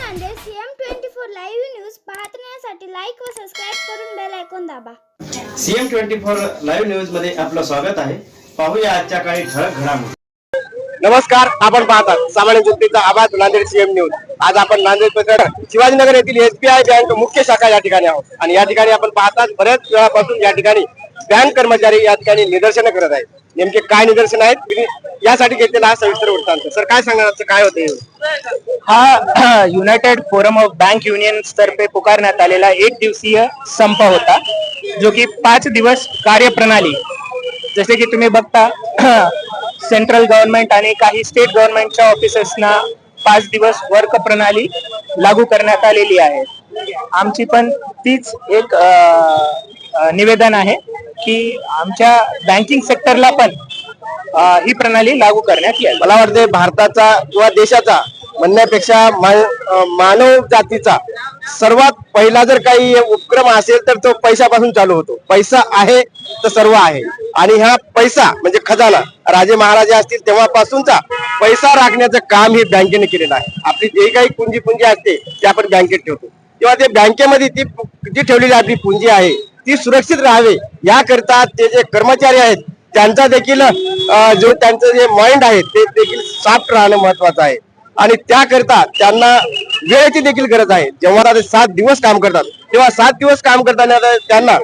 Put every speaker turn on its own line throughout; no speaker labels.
Nanded CM24 live news पाहण्यासाठी like व subscribe करून बेल आयकॉन दाबा।
CM24 लाईव्ह न्यूज मध्ये आपलं स्वागत आहे। पाहूया आजच्या काही ठळक घडामोडी।
नमस्कार, आपण पाहतात सामान्य जनतेचा आवाज नांदेड CM न्यूज। आज आपण नांदेड परिसर शिवाजीनगर येथील SBI बँक मुख्य शाखा या ठिकाणी आहोत आणि या ठिकाणी आपण पाहतात बऱ्याच वेळापासून या ठिकाणी बँक कर्मचारी या ठिकाणी निदर्शनं करत आहेत। नेमके काय निदर्शन आहेत यासाठी घेतलेला हा सविस्तर वृत्तांत। सर काय सांगणार, काय होते?
हा United forum of bank unions तर्फे पुकारण्यात आलेला एक दिवसीय संप होता, जो की 5 दिवस कार्यप्रणाली, जसे की तुम्ही बघता सेंट्रल गव्हर्नमेंट आणि काही स्टेट गव्हर्नमेंटच्या ऑफिसर्सना 5 दिवस वर्क प्रणाली लागू करण्यात आलेली आहे। आमची पण तीच एक निवेदन आहे की आमच्या बँकिंग सेक्टरला पण ही प्रणाली लागू करण्यात येईल।
मला वाटते भारताचा किंवा देशाचा म्हणण्यापेक्षा मानव जातीचा सर्वात पहिला जर काही उपक्रम असेल तर तो पैशापासून चालू होतो। पैसा आहे तर सर्व आहे आणि हा पैसा म्हणजे खजाना राजे महाराजे असतील तेव्हापासूनचा पैसा राखण्याचं काम हे बँकेने केलेलं आहे। आपली जे काही पुंजी असते ती आपण बँकेत ठेवतो, तेव्हा ते बँकेमध्ये ती ठेवलेली आपली पुंजी आहे ती सुरक्षित राहावे याकरता ते जे कर्मचारी आहेत त्यांचा देखील जो त्यांचं जे माइंड आहे ते देखील साफ राहणं महत्वाचं आहे आणि त्याकरता त्यांना वेळेची देखील गरज आहे। जेव्हा ते 7 दिवस काम करतात तेव्हा 7 दिवस काम करताना त्यांना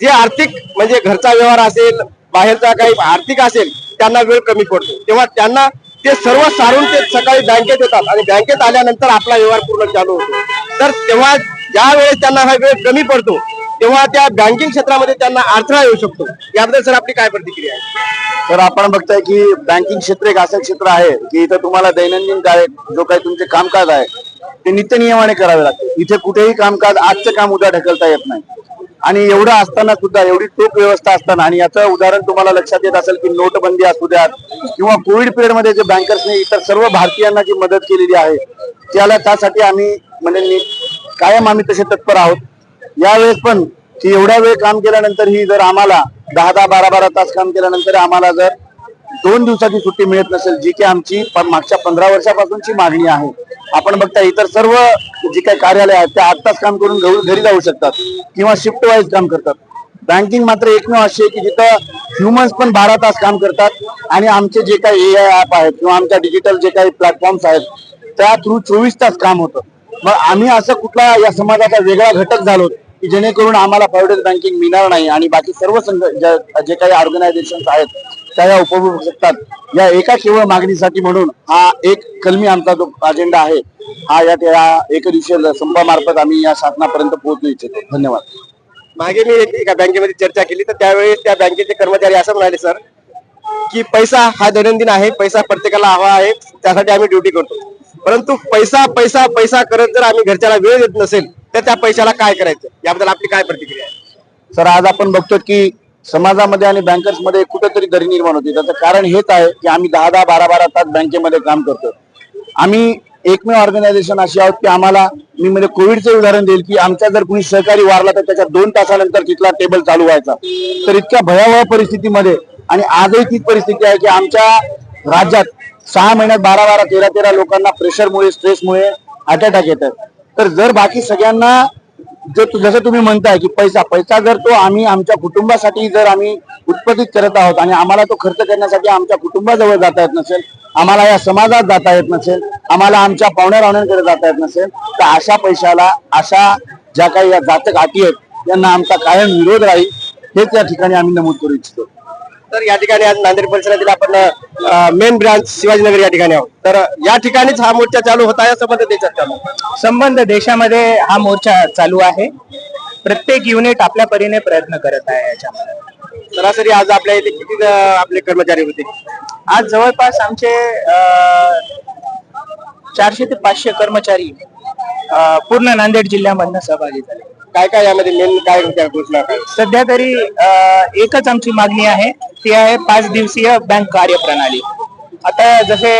जे आर्थिक म्हणजे घरचा व्यवहार असेल, बाहेरचा काही आर्थिक असेल, त्यांना वेळ कमी पडतो, तेव्हा त्यांना ते सर्व सारून ते सकाळी बँकेत येतात आणि बँकेत आल्यानंतर आपला व्यवहार पूर्ण चालू होतो। तर तेव्हा ज्या वेळेस त्यांना हा वेळ कमी पडतो तेव्हा त्या बँकिंग क्षेत्रामध्ये त्यांना अडथळा येऊ शकतो। याबद्दल सर आपली काय प्रतिक्रिया आहे?
तर आपण बघताय की बँकिंग क्षेत्र एक असं क्षेत्र आहे की इथं तुम्हाला दैनंदिन जो काही तुमचे कामकाज आहे ते नित्यनियमाने करावे लागते। इथे कुठेही कामकाज आजचं काम उद्या ढकलता येत नाही आणि एवढं असताना सुद्धा एवढी टोक व्यवस्था असताना, आणि याचं उदाहरण तुम्हाला लक्षात येत असेल की नोटबंदी असू द्या किंवा कोविड पिरियड मध्ये जे बँकर्सने इतर सर्व भारतीयांना जी मदत केलेली आहे त्यासाठी आम्ही म्हणजे कायम आम्ही तसे तत्पर आहोत। यावेळेस पण की एवढा वेळ काम केल्यानंतर ही जर आम्हाला 10-10, 12-12 तास काम केल्यानंतर आम्हाला जर 2 दिवसाची सुट्टी मिळत नसेल, जी की आमची मागच्या 15 वर्षापासूनची मागणी आहे। आपण बघता इतर सर्व जी काही कार्यालय आहेत त्या 8 तास काम करून घरी जाऊ शकतात किंवा शिफ्ट वाईज काम करतात। बँकिंग मात्र एकमेव अशी आहे की जिथं ह्युमन्स पण 12 तास काम करतात आणि आमचे जे काही AI ऍप आहेत किंवा आमच्या डिजिटल जे काही प्लॅटफॉर्म्स आहेत त्या थ्रू 24 तास काम होतं। मग आम्ही असं कुठला या समाजाचा वेगळा घटक झालो की जेणेकरून आम्हाला प्रायव्हेट बँकिंग मिळणार नाही आणि बाकी सर्व जे काही ऑर्गनायझेशन आहेत त्या उपभोगू शकतात या एका केवळ मागणीसाठी। म्हणून हा एक कलमी आमचा जो अजेंडा आहे हा या एकदिवसीय संपामार्फत आम्ही या शासनापर्यंत पोहोचू इच्छितो। धन्यवाद।
मागे मी एका बँकेमध्ये चर्चा केली तर त्यावेळेस त्या बँकेचे कर्मचारी असं म्हणाले सर की पैसा हा दैनंदिन आहे, पैसा प्रत्येकाला हवा आहे, त्यासाठी आम्ही ड्युटी करतो, परंतु पैसा पैसा पैसा करत जर आम्ही घरच्याला वेळ देत नसेल तर त्या पैशाला काय करायचं? याबद्दल आपली काय प्रतिक्रिया आहे?
सर, आज आपण बघतो की समाजामध्ये आणि बँकर्स मध्ये कुठेतरी दरी निर्माण होते। त्याचं कारण हेच आहे की आम्ही 10-10, 12-12 तास बँकेमध्ये काम करतो। आम्ही एकमेव ऑर्गनायझेशन अशी आहोत की आम्हाला, मी म्हणजे कोविडचं उदाहरण देईल की आमच्या जर कुणी सहकारी वारला तर त्याच्या 2 तासानंतर तिथला टेबल चालू व्हायचा। तर इतक्या भयावह परिस्थितीमध्ये आणि आजही तीच परिस्थिती आहे की आमच्या राज्यात 6 महिन्यात 12-12, 13-13 लोकांना प्रेशरमुळे, स्ट्रेसमुळे हार्ट अटॅक येतात। तर जर बाकी सगळ्यांना जसं तुम्ही म्हणताय की पैसा जर तो आम्ही आमच्या कुटुंबासाठी जर आम्ही उत्पादित करत आहोत आणि आम्हाला तो खर्च करण्यासाठी आमच्या कुटुंबाजवळ जाता येत नसेल, आम्हाला या समाजात जाता येत नसेल, आम्हाला आमच्या पाहुण्या-रावण्यांकडे जाता येत नसेल, तर अशा पैशाला, अशा ज्या काही या जाचक अटी आहेत यांना आमचा कायम विरोध राहील, हेच या ठिकाणी आम्ही नमूद करू इच्छितो।
तर या ठिकाणी आज नांदेड परिसरातील आपण मेन ब्रांच शिवाजीनगर या ठिकाणी आहोत। तर या ठिकाणीच हा मोर्चा चालू होता या संबंध देशात चालू
संबंध देशामध्ये हा मोर्चा चालू आहे। प्रत्येक युनिट आपल्या परीने प्रयत्न करत आहे। याच्यामध्ये
सरासरी आज आपल्या इथे किती आपले कर्मचारी होते?
आज जवळपास आमचे 400 ते 500 कर्मचारी पूर्ण नांदेड जिल्ह्यामधून सहभागी झाले।
काय काय यामध्ये मेन काय होत्या घोषणा?
सध्या तरी एकच आमची मागणी आहे, ती आहे 5 दिवसीय बँक कार्यप्रणाली। आता जसे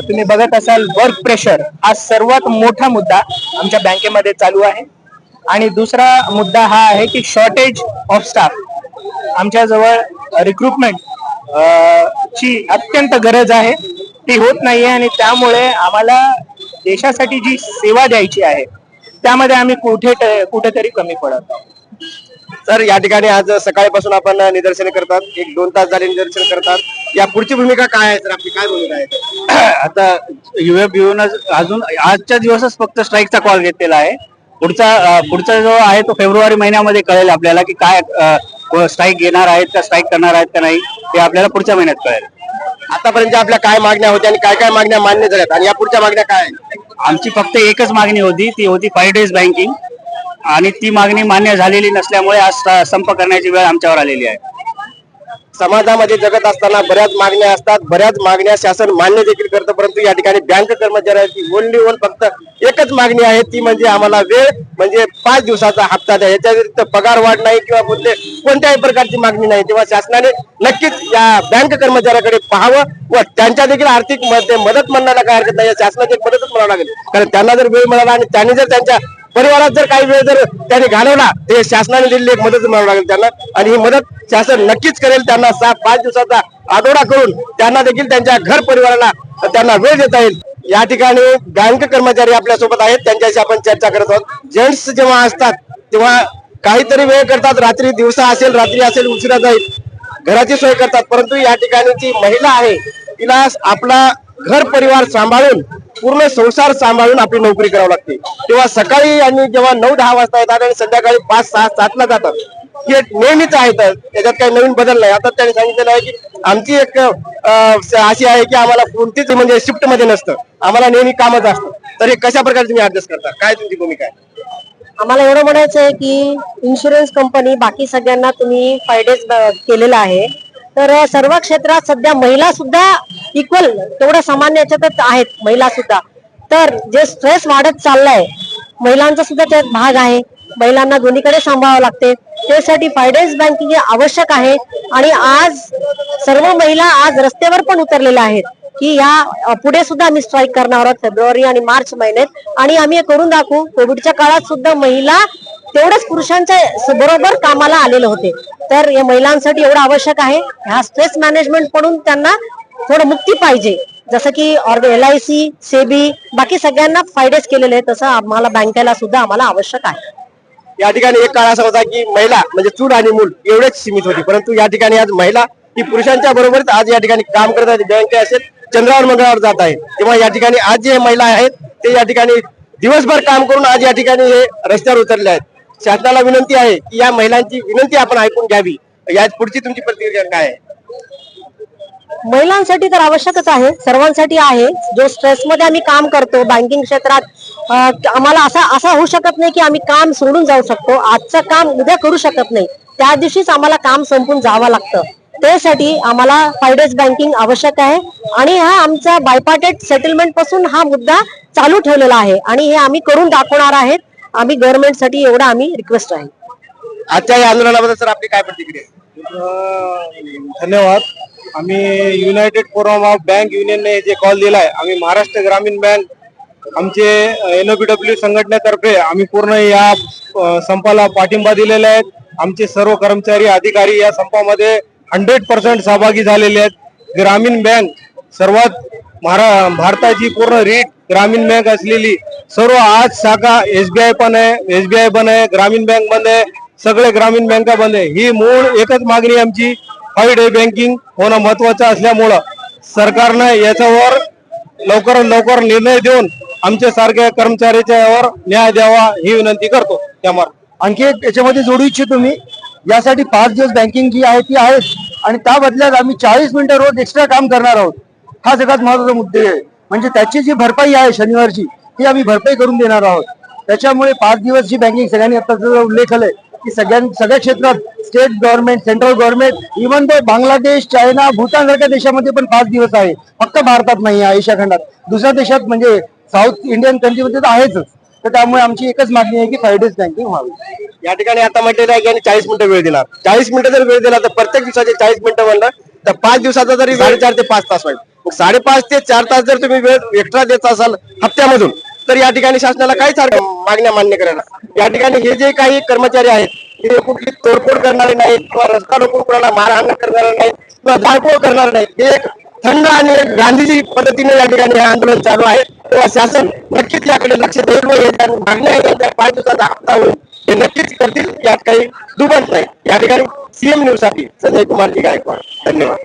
तुम्ही बघत असाल, वर्क प्रेशर हा सर्वात मोठा मुद्दा आमच्या बँकेमध्ये चालू आहे आणि दुसरा मुद्दा हा आहे की शॉर्टेज ऑफ स्टाफ। आमच्याजवळ रिक्रुटमेंट ची अत्यंत गरज आहे, ती होत नाहीये आणि त्यामुळे आम्हाला देशासाठी जी सेवा द्यायची आहे त्यामध्ये आम्ही कुठेतरी कमी पडत आहोत.
तर या ठिकाणी आज सकाळपासून आपण निदर्शने करतात, 1-2 तास झाले निदर्शन करतात. या पुढची भूमिका काय आहे सर, आपली काय भूमिका आहे?
आता युएफबीओनं अजून आजच्या दिवसच फक्त स्ट्राईकचा कॉल घेतलेला आहे. पुढचा जो आहे तो फेब्रुवारी महिन्यामध्ये कळेल आपल्याला की काय स्ट्राईक घेणार आहेत का स्ट्राईक करणार आहेत का नाही, ते आपल्याला पुढच्या महिन्यात कळेल.
आतापर्यंत आपल्या काय मागण्या होत्या आणि काय काय मागण्या मान्य झाल्यात आणि या पुढच्या मागण्या काय आहेत?
आमची फक्त एकच मागणी होती, ती होती 5 days बँकिंग, आणि ती मागणी मान्य झालेली नसल्यामुळे आज संप करण्याची वेळ आमच्यावर आलेली आहे.
समाजामध्ये जगत असताना बऱ्याच मागण्या असतात, बऱ्याच मागण्या शासन मान्य देखील करतं, परंतु या ठिकाणी बँक कर्मचाऱ्यांची ओनली फक्त एकच मागणी आहे, ती म्हणजे आम्हाला वेळ म्हणजे 5 दिवसाचा हप्ता द्या. याच्या व्यतिरिक्त पगार वाढ नाही किंवा कोणत्याही प्रकारची मागणी नाही. तेव्हा शासनाने नक्कीच या बँक कर्मचाऱ्याकडे पाहावं व त्यांच्या देखील आर्थिक मदत म्हणण्याला काय हरकत नाही, शासनाची मदतच म्हणावं लागेल. कारण त्यांना जर वेळ मिळाला आणि त्यांनी जर त्यांच्या परिवारात जर काही वेळ जर त्यांनी घालवला, ते शासनाने दिलेली एक मदत म्हणावं लागेल त्यांना, आणि ही मदत शासन नक्कीच करेल. त्यांना 5 दिवसाचा आठवडा करून त्यांना देखील त्यांच्या घर परिवाराला त्यांना वेळ देता येईल. या ठिकाणी बँक कर्मचारी आपल्या सोबत आहेत, त्यांच्याशी आपण चर्चा करत आहोत. जेंट्स जेव्हा असतात तेव्हा काहीतरी वेळ करतात, रात्री दिवसा असेल रात्री असेल उशिरा जाईल, घराची सोय करतात, परंतु या ठिकाणी जी महिला आहे तिला आपला घर परिवार सांभाळून पूर्ण संसार सांभाळून आपली नोकरी करावी लागते. तेव्हा सकाळी आणि जेव्हा 9-10 वाजता येतात आणि संध्याकाळी 5-6-7 ला जातात, हे नेहमीच आहे. तर त्याच्यात काही नवीन बदल नाही. आता त्यांनी सांगितलेलं आहे की आमची एक अशी आहे की आम्हाला कोणतीच म्हणजे शिफ्ट मध्ये नसतं, आम्हाला नेहमी कामच असतं. तर हे कशा प्रकारे तुम्ही ऍडजस्ट करता, काय तुमची भूमिका आहे?
आम्हाला एवढं म्हणायचं आहे की इन्शुरन्स कंपनी बाकी सगळ्यांना तुम्ही 5 days केलेलं आहे, तर सर्व क्षेत्रात सध्या महिला सुद्धा इक्वल तेवढं सामान्य याच्यातच आहेत महिला सुद्धा. तर जे स्ट्रेस वाढत चाललाय महिलांचा सुद्धा त्यात भाग आहे, महिलांना दोन्हीकडे सांभाळावं लागते. त्यासाठी 5 days बँकिंग आवश्यक आहे. आणि आज सर्व महिला आज रस्त्यावर पण उतरलेल्या आहेत की या पुढे सुद्धा आम्ही स्ट्राईक करणार आहोत फेब्रुवारी आणि मार्च महिन्यात, आणि आम्ही हे करून दाखवू. कोविडच्या काळात सुद्धा महिला तेवढंच पुरुषांच्या बरोबर कामाला आलेले होते. तर या महिलांसाठी एवढं आवश्यक आहे. ह्या स्ट्रेस मॅनेजमेंट पडून त्यांना थोडं मुक्ती पाहिजे. जसं की LIC, सेबी बाकी सगळ्यांना 5 days केलेले आहे, तसं आम्हाला बँकेला सुद्धा आम्हाला आवश्यक आहे.
या ठिकाणी एक काळ असा होता की महिला म्हणजे चूल आणि मूल एवढेच सीमित होती, परंतु या ठिकाणी आज महिला ही पुरुषांच्या बरोबरच आज या ठिकाणी काम करत आहेत. बँक असेल चंद्रावर मंगळावर जात आहे. तेव्हा या ठिकाणी आज जे महिला आहेत ते या ठिकाणी दिवसभर काम करून आज या ठिकाणी हे रस्त्यावर उतरले आहेत. शासनाला विनंती आहे की या महिलांची विनंती आपण ऐकून घ्यावी. या पुढची तुमची प्रतिक्रिया काय आहे?
महिलांसाठी तर आवश्यकच आहे, सर्वांसाठी आहे. जो स्ट्रेस मध्ये आम्ही काम करतो बँकिंग क्षेत्रात, आम्हाला असं होऊ शकत नाही की आम्ही काम सोडून जाऊ शकतो. आजचं काम उद्या करू शकत नाही, त्या दिवशीच आम्हाला काम संपून जावं लागतं. त्यासाठी आम्हाला 5 days बँकिंग आवश्यक आहे. आणि हा आमचा बायपार्टेट सेटलमेंट पासून हा मुद्दा चालू ठेवलेला आहे आणि हे आम्ही करून दाखवणार आहेत. आम्ही गव्हर्नमेंटसाठी एवढा आम्ही रिक्वेस्ट आहे.
आजच्या या आंदोलनाबद्दल सर आपली काय प्रतिक्रिया?
धन्यवाद. आम्ही युनायटेड फोरम ऑफ बँक युनियनने जे कॉल दिलाय, आम्ही महाराष्ट्र ग्रामीण बँक आमचे NOBW संघटनेतर्फे आम्ही पूर्ण या संपाला पाठिंबा दिलेला आहे. आमचे सर्व कर्मचारी अधिकारी या संपामध्ये 100% सहभागी झालेले आहेत. ग्रामीण बँक सर्वात भारताची पूर्ण रीट ग्रामीण बँक असलेली सर्व 8 शाखा SBI पण आहे, SBI पण आहे, ग्रामीण बँक बंद आहे, सगळे ग्रामीण बँका बंद आहे. ही मूळ एकच मागणी आमची 5 day बँकिंग होणं महत्वाचं असल्यामुळं सरकारनं याच्यावर लवकरात लवकर निर्णय देऊन आमच्या सारख्या कर्मचाऱ्याच्या यावर न्याय द्यावा ही विनंती करतो. त्यामुळे
आणखी एक याच्यामध्ये जोडू इच्छितो मी, यासाठी 5 दिवस बँकिंग जी आहे ती आहे आणि त्या बदल्यात आम्ही 40 मिनिटं रोज एक्स्ट्रा काम करणार आहोत. हा सगळ्यात महत्वाचा मुद्दे आहे. म्हणजे त्याची जी भरपाई आहे शनिवारची ती आम्ही भरपाई करून देणार आहोत. त्याच्यामुळे 5 दिवस जी बँकिंग सगळ्यांनी आता उल्लेख केलाय की सगळ्या क्षेत्रात state government, central government, even ते बांगलादेश, चायना, भूतान सारख्या देशामध्ये पण 5 दिवस आहे. फक्त भारतात नाही आहे, एशिया खंडात दुसऱ्या देशात म्हणजे साऊथ इंडियन कंट्रीमध्ये तर आहेच. तर त्यामुळे आमची एकच मागणी आहे की 5 days बँकिंग व्हावी.
या ठिकाणी आता म्हटलेलं आहे की 40 मिनिटं वेळ दिला. 40 मिनिटं जर वेळ दिला तर प्रत्येक दिवसाचे 40 मिनिटं म्हणलं तर 5 दिवसाचा जरी 4.5 ते 5 तास होईल. 5.5 ते 4 तास जर तुम्ही वेळ एक्स्ट्रा देत असाल हप्त्यामधून, तर या ठिकाणी शासनाला काय सारख्या मागण्या मान्य करायला. या ठिकाणी हे जे काही कर्मचारी आहेत हे कुठली तोडफोड करणारे नाहीत किंवा रस्ता रोखून कोणाला मारहाण करणारे नाहीत किंवा धाडपोळ करणार नाहीत. हे एक थंड आणि गांधीजी पद्धतीने या ठिकाणी हे आंदोलन चालू आहे. तेव्हा शासन नक्कीच याकडे लक्ष देईल व याच्या मागण्या यांच्या 5 दिवसाचा हप्ता होईल हे नक्कीच करतील, यात काही दुमत नाही. या ठिकाणी सीएम न्यूज साठी संजय कुमारजी गायकवाड, धन्यवाद.